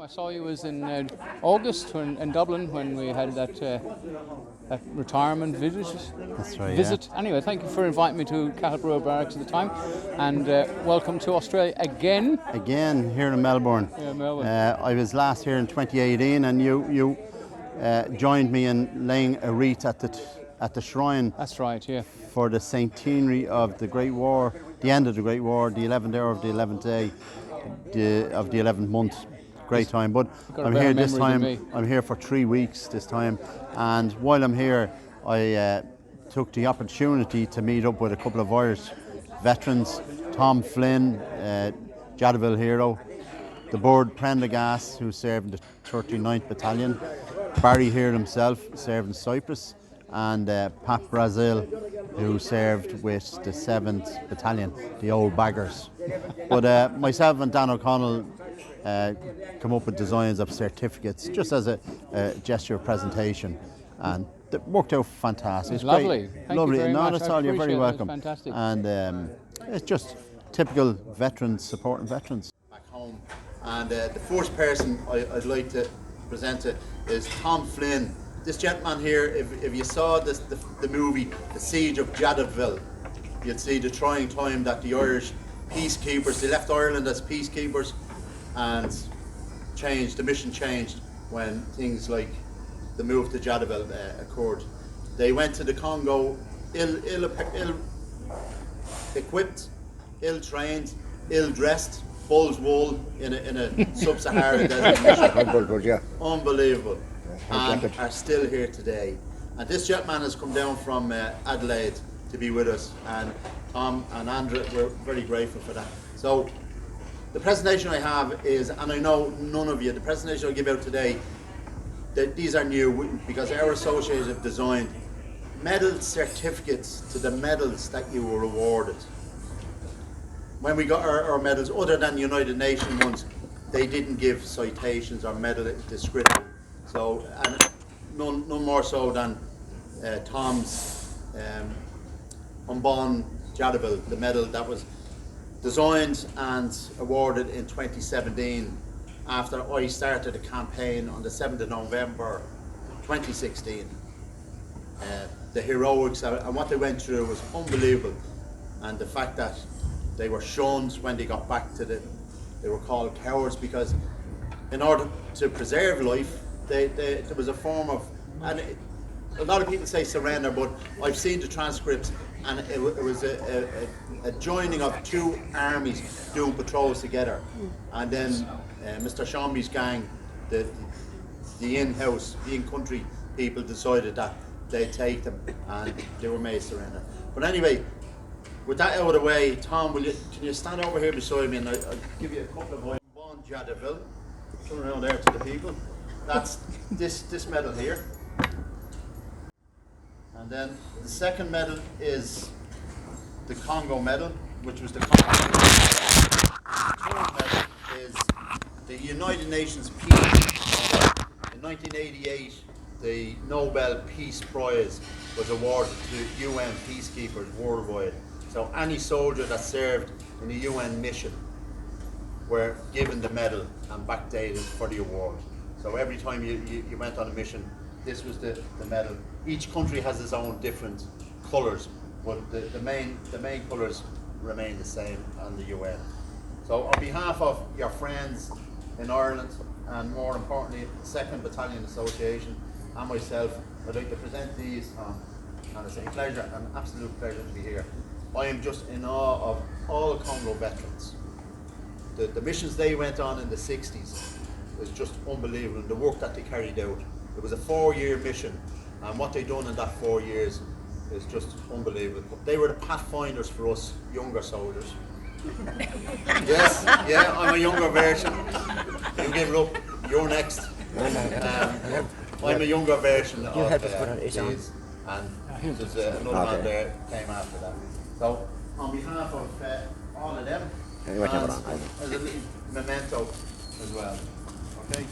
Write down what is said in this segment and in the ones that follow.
I saw you was in August in Dublin when we had that retirement visit. That's right. Visit. Yeah. Anyway, thank you for inviting me to Cattleborough Barracks at the time, and welcome to Australia again. Again here in Melbourne. Yeah, Melbourne. I was last here in 2018, and you joined me in laying a wreath at the shrine. That's right. Yeah. For the centenary of the Great War, the end of the Great War, the 11th hour of the 11th day of the 11th month. Great time. But I'm here this time. I'm here for 3 weeks this time, and while I'm here, I took the opportunity to meet up with a couple of Irish veterans, Tom Flynn, Jadaville hero, the Board Prendergast, who served in the 39th Battalion, Barry here himself served in Cyprus, and Pat Brazil, who served with the 7th Battalion, the old baggers. But myself and Dan O'Connell come up with designs of certificates just as a gesture of presentation, and it worked out fantastic. It's lovely. Great. Thank lovely. you very No, much. that's all. You're very welcome. Fantastic. And it's just typical veterans supporting veterans. Back home, and the first person I'd like to present to is Tom Flynn. This gentleman here, if you saw the movie The Siege of Jadaville, you'd see the trying time that the Irish peacekeepers, they left Ireland as peacekeepers, and the mission changed when things like the move to Jadaville occurred. They went to the Congo ill-equipped, ill-trained, ill-dressed, bull's wool in a sub-Saharan desert mission. Unbelievable. And are still here today. And this gentleman has come down from Adelaide to be with us, and Tom and Andrew, we're very grateful for that. So the presentation I have is, and I know none of you, the presentation I'll give out today, these are new because our associates have designed medal certificates to the medals that you were awarded. When we got our medals, other than United Nations ones, they didn't give citations or medal description. So, and none more so than Tom's Umbon Jadaville, the medal that was designed and awarded in 2017 after I started a campaign on the 7th of November 2016. The heroics and what they went through was unbelievable, and the fact that they were shunned when they got back to they were called cowards, because in order to preserve life, there was a form of, and a lot of people say surrender, but I've seen the transcripts, and it was a joining of two armies doing patrols together, and then Mr. Shambi's gang, the in-house, the in-country people decided that they'd take them, and they were made surrender. But anyway, with that out of the way, Tom, can you stand over here beside me, and I'll give you a couple of Bon Jadaville. Turn around there to the people. That's this medal here. And then the second medal is the Congo medal, which was the Congo medal. The third medal is the United Nations Peace. In 1988, the Nobel Peace Prize was awarded to UN peacekeepers worldwide. So any soldier that served in the UN mission were given the medal and backdated for the award. So every time you went on a mission, this was the medal. Each country has its own different colours, but the main colours remain the same on the UN. So on behalf of your friends in Ireland, and more importantly, the 2nd Battalion Association and myself, I'd like to present these, and it's a pleasure, an absolute pleasure to be here. I am just in awe of all Congo veterans. The missions they went on in the 60s was just unbelievable, and the work that they carried out. It was a 4-year mission, and what they done in that 4 years is just unbelievable. They were the pathfinders for us younger soldiers. Yes, yeah, I'm a younger version. You give it up, you're next. I'm a younger version of these, and there's another man there came after that. So, on behalf of all of them, and as a little memento as well. Okay?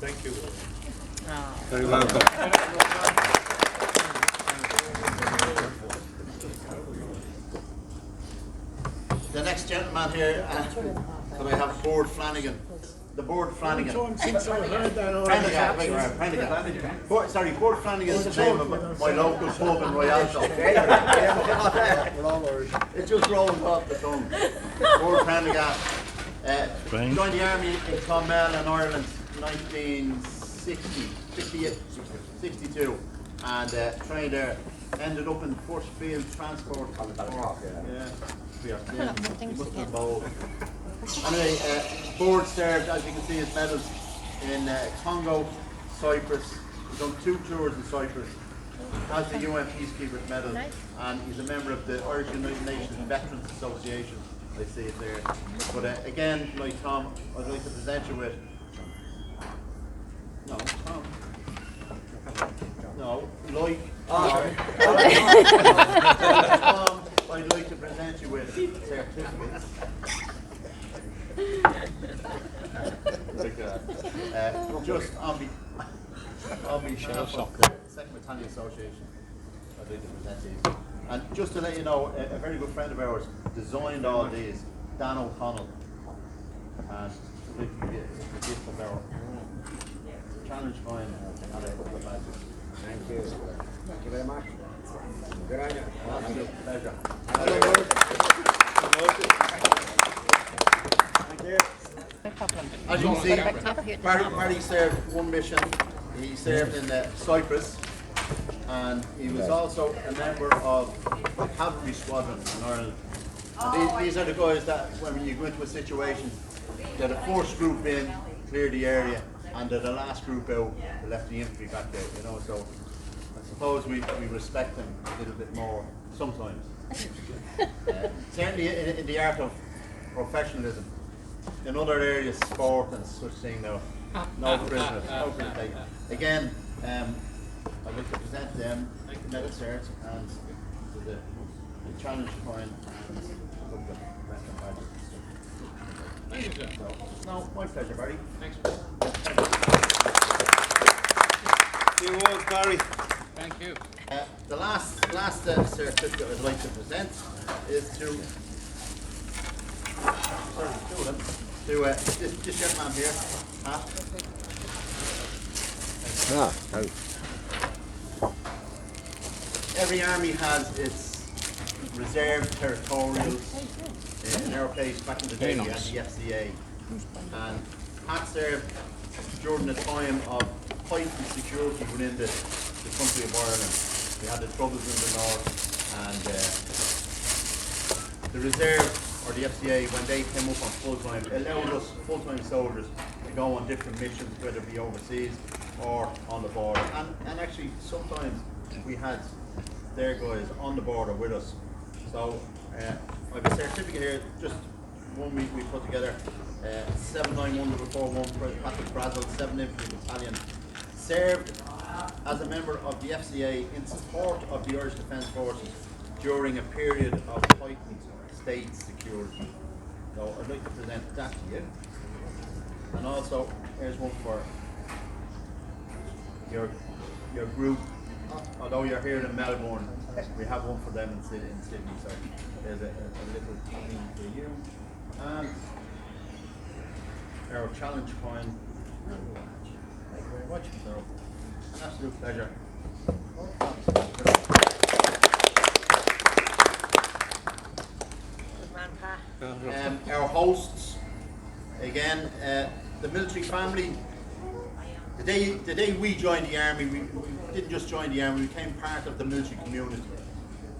Thank you. Very welcome. the next gentleman here, could I have Board Flanagan? The Board Flanagan. Prendergast. Board Flanagan is the name of my local pub in Rialto. It just rolls off the tongue. Board Prendergast. Joined the army in Clonmel in Ireland in 1962, and trained there. Ended up in Force Field Transport. Anyway, Board served, as you can see, his medals in Congo, Cyprus. He's done 2 tours in Cyprus. Has the UN Peacekeepers Medal, and he's a member of the Irish United Nations Veterans Association. I see it there. But again, like Tom, I'd like to present you with. No, Tom. No, like. Tom, I'd like to present you with certificates. Just on behalf of the Second Battalion Association, I'd like to present these. And just to let you know, a very good friend of ours designed all these, Dan O'Connell. And a gift of our challenge coin and a couple of badges. Thank you. Thank you very much. Good on you. Pleasure. Thank you. As you can see, Barry served 1 mission. He served in Cyprus, and he was also a member of the cavalry squadron in Ireland. And these are the guys that, when you go into a situation, they're the first group in, clear the area, and they're the last group out, they left the infantry back there, you know. So I suppose we respect them a little bit more sometimes. Certainly in the art of professionalism. In other areas, sport and such thing, no prisoners, no prisoners taken. Again, I'd like to present them medal certs and the challenge coin and a couple of random badges. Thank you, sir. No, my pleasure, Barry. Thanks. You was Barry. Thank you. The last certificate I'd like to present is to this gentleman here. Every army has its reserve territorials. In our case, back in the day, we had the FCA. And Pat served during the time of heightened security within the country of Ireland. We had the troubles in the north, and the reserve, or the FCA, when they came up on full-time, allowed us full-time soldiers to go on different missions, whether it be overseas or on the border. And actually, sometimes we had their guys on the border with us. So I have a certificate here, just one we put together, 79141 Patrick Brazel, 7th Infantry Battalion, served as a member of the FCA in support of the Irish Defence Forces during a period of heightened state security. So I'd like to present that to you. And also, here's one for your group. Although you're here in Melbourne, we have one for them in Sydney. So there's a little thing for you. And our challenge coin. Thank you very much. So, an absolute pleasure. Our hosts, again, the military family. The day we joined the army, we didn't just join the army, we became part of the military community.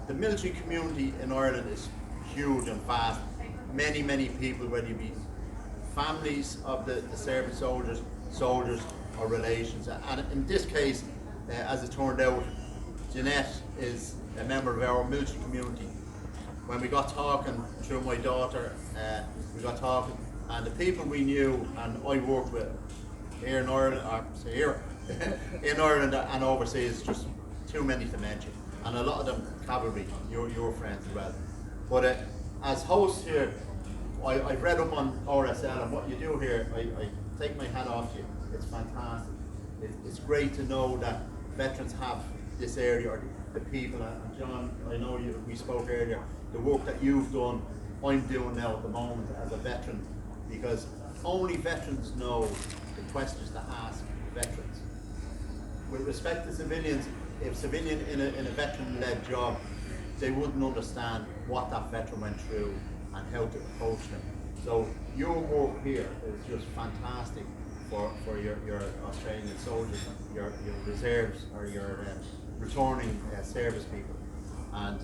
The military community in Ireland is huge and vast. Many people, whether you be families of the service soldiers or relations. And in this case, as it turned out, Jeanette is a member of our military community. When we got talking through my daughter, we got talking, and the people we knew and I worked with here in Ireland, in Ireland and overseas, just too many to mention. And a lot of them cavalry, your friends as well. But as host here, I've read up on RSL, and what you do here, I take my hat off to you. It's fantastic. It's great to know that veterans have this area, or the people. And John, I know we spoke earlier, the work that you've done I'm doing now at the moment as a veteran, because only veterans know the questions to ask veterans. With respect to civilians, if civilian in a veteran-led job, they wouldn't understand what that veteran went through and how to approach them. So your work here is just fantastic for your Australian soldiers, your reserves, or your returning service people. And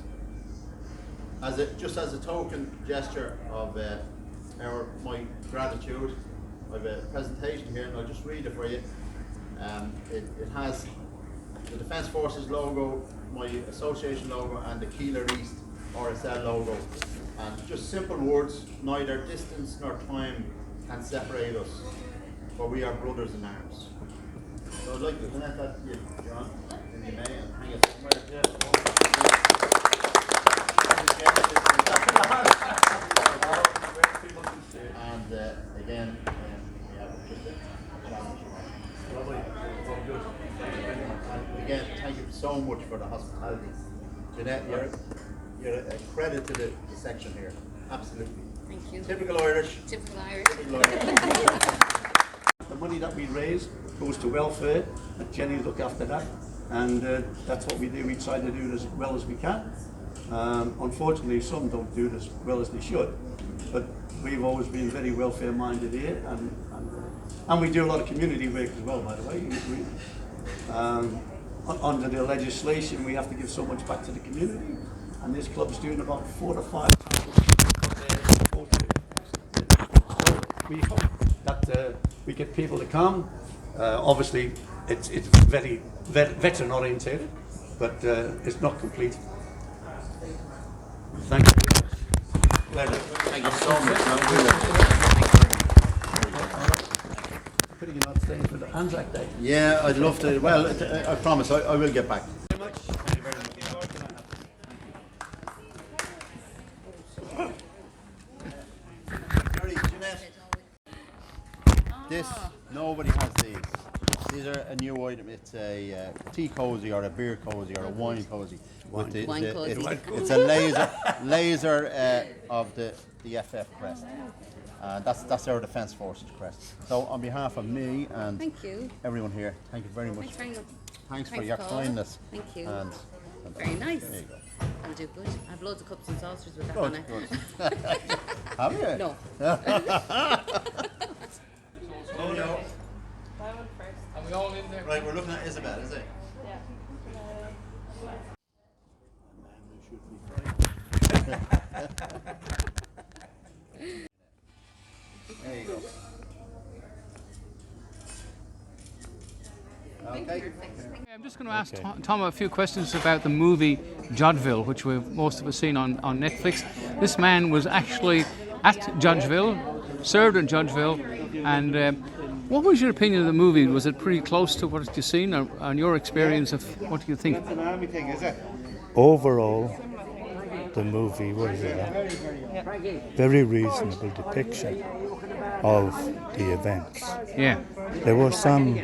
just as a token gesture of my gratitude, I have a presentation here, and I'll just read it for you. It has the Defence Forces logo, my association logo, and the Keeler East RSL logo. And just simple words: neither distance nor time can separate us, for we are brothers in arms. So I'd like to connect that to you, John, if you may, and hang it somewhere. And again, again, thank you so much for the hospitality. Jeanette, you're a credit to the section here. Absolutely. Thank you. Typical Irish. Typical Irish. Typical Irish. The money that we raise goes to welfare, and Jenny look after that, and that's what we do. We try to do it as well as we can. Unfortunately, some don't do it as well as they should, but we've always been very welfare minded here, and we do a lot of community work as well, by the way. Under the legislation, we have to give so much back to the community, and this club's doing about 4 to 5 times. So we hope that we get people to come. Obviously, it's very veteran oriented, but it's not complete. Thank you. Pleasure. Thank you so much. Pity you're not staying for the Anzac Day. Yeah, I'd love to. Well, I promise I will get back. Very much. Sorry, Jeanette. This, nobody has these. These are a new item. It's a tea cozy, or a beer cozy, or a wine cozy. Wine cozy. It's a laser of the FF crest. That's our Defence Forces crest. So on behalf of me and Thank you. everyone here, thank you very much. Thanks very much. Thanks for Thanks, your Paul. kindness. Thank you. And Very nice. there you go. I'll do good. I have loads of cups and saucers with that Good, on it. good. Have you? No. Oh no. Are we all in there? Right, we're looking at Isabel, is it? There you go. Okay. I'm just going to ask Tom a few questions about the movie Judgeville, which most of us seen on Netflix. This man was actually at Judgeville, served in Judgeville, and what was your opinion of the movie? Was it pretty close to what you've seen, or on your experience of what do you think? Overall, the movie was a very reasonable depiction of the events. Yeah, There were some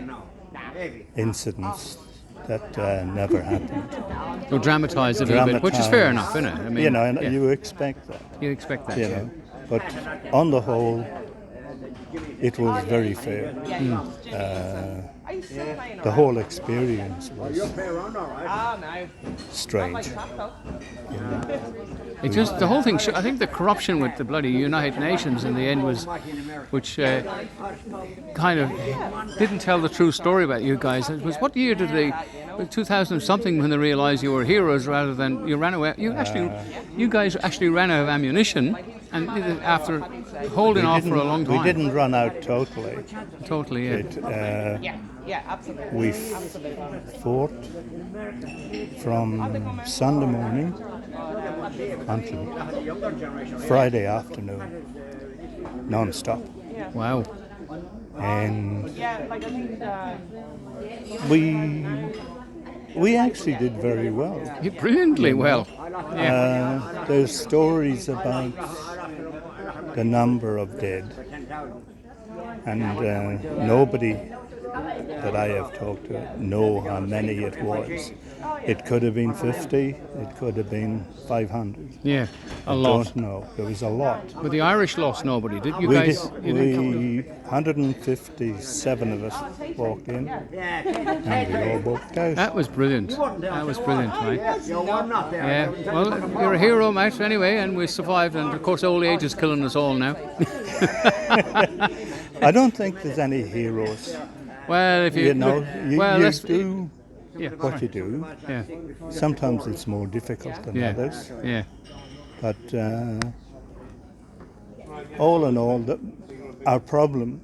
incidents that never happened. so dramatised a little bit, which is fair enough, isn't it? I mean, You know, and yeah, you expect that, you expect that. you know. But on the whole, it was very fair. The whole experience was strange. It just the whole thing. I think the corruption with the bloody United Nations in the end was, which kind of didn't tell the true story about you guys. It was what year did they? 2000 something when they realised you were heroes rather than you ran away. You guys actually ran out of ammunition, and after holding off for a long time. We didn't run out totally. Totally, yeah. We fought from Sunday morning until Friday afternoon, non-stop. Wow. And we actually did very well. Brilliantly well. Yeah. There's stories about the number of dead, and nobody that I have talked to know how many it was. It could have been 50, it could have been 500. Yeah, a I lot. don't know. There was a lot. But the Irish lost nobody. Did you We guys? did, You didn't we 157 of us walked in, and we all walked out. That was brilliant. That was brilliant, right? Yeah. Well, you're a hero, mate. Anyway, and we survived. And of course, old age is killing us all now. I don't think there's any heroes. Well, if you, You know, you, well, you let's do yeah, what you do. yeah, Sometimes it's more difficult than yeah, others. yeah. But all in all, our problem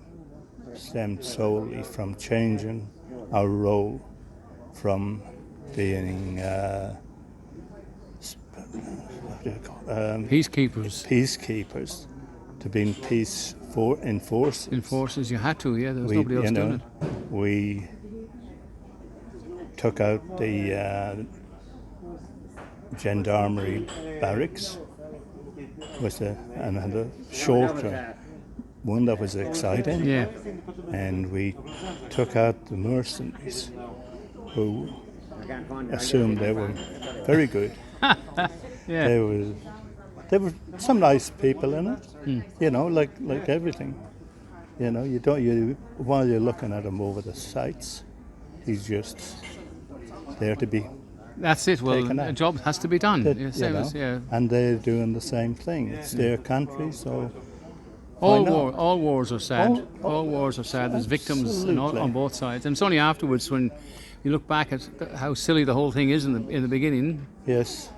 stemmed solely from changing our role from being what do you call Peacekeepers, peacekeepers to being peace enforcers. enforcers. You had to. Yeah, there was nobody else doing it. We took out the gendarmerie barracks with another shorter one that was exciting. Yeah, And we took out the mercenaries who assumed they were very good. yeah. There were some nice people in it, you know, like everything. You know, while you're looking at him over the sights, he's just there to be That's it. Well, taken a out. job has to be done. that, Yeah, you same know, as yeah. and they're doing the same thing. It's their country, so All not? all wars are sad. All Wars are sad. There's victims and Absolutely. on both sides. And it's only afterwards when you look back at how silly the whole thing is in the beginning. yes.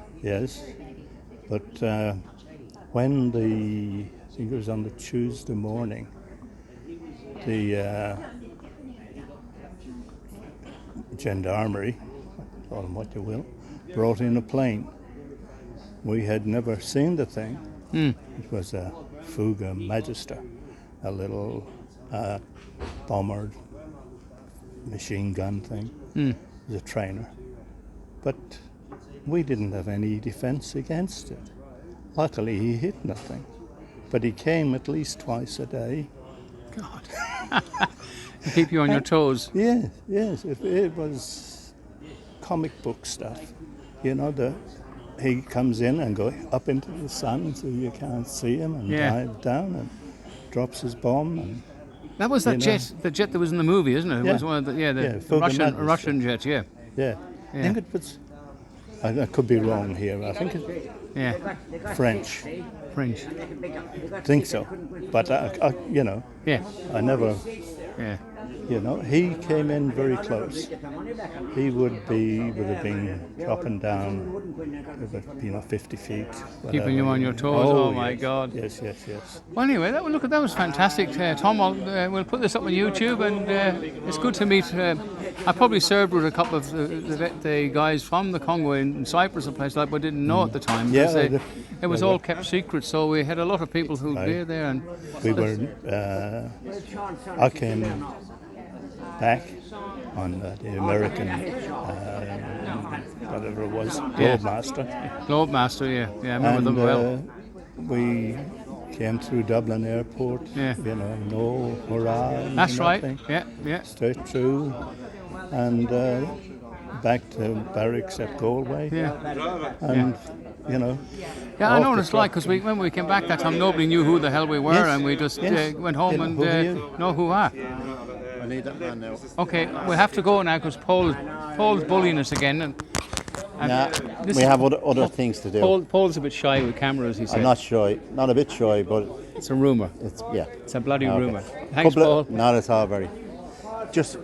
But when I think it was on the Tuesday morning, the gendarmerie, call them what you will, brought in a plane. We had never seen the thing. It was a Fuga Magister, a little bomber machine gun thing. It was a trainer. But we didn't have any defense against it. Luckily, he hit nothing. But he came at least twice a day. God, keep you on your toes. Yes, it was comic book stuff. You know, he comes in and goes up into the sun so you can't see him, and Yeah. dives down and drops his bomb. And That was that You know. jet, the jet that was in the movie, isn't it? It Yeah. was one of the Yeah, the Fuga Magister. Russian jet. Yeah, yeah, I think it was. I could be wrong here. I think it's yeah. French. French. I think so. But you know, Yeah, I never. yeah. You know, he came in very close. He would have been dropping down, about, 50 feet. Keeping you whatever. on your toes. Oh my yes. God. Yes. Well, anyway, that was fantastic, Tom. We'll put this up on YouTube, and it's good to meet. I probably served with a couple of the guys from the Congo in Cyprus, a place like, but didn't know at the time. Yeah, because it was they all were. kept secret, so we had a lot of people who were there, and We were. I came back on the American, whatever it was, Globemaster. Globemaster. Yeah, I remember And them well. we came through Dublin Airport. Yeah. You know, no hurrah. That's right. nothing. Yeah. Straight through, and back to barracks at Galway. Yeah. And you know. Yeah, I off know what the it's like, because when we came back that time, nobody knew who the hell we were, Yes, and we just yes. went home Didn't and who are you? no hoo-ha. I need that man now. Okay, we have to go now because Paul's bullying us again. And this- We have other things to do. Paul's a bit shy with cameras, he said. I'm not shy, not a bit shy, but It's a rumour. it's It's a bloody Okay. rumour. Thanks, Paul. Not at all, very. Just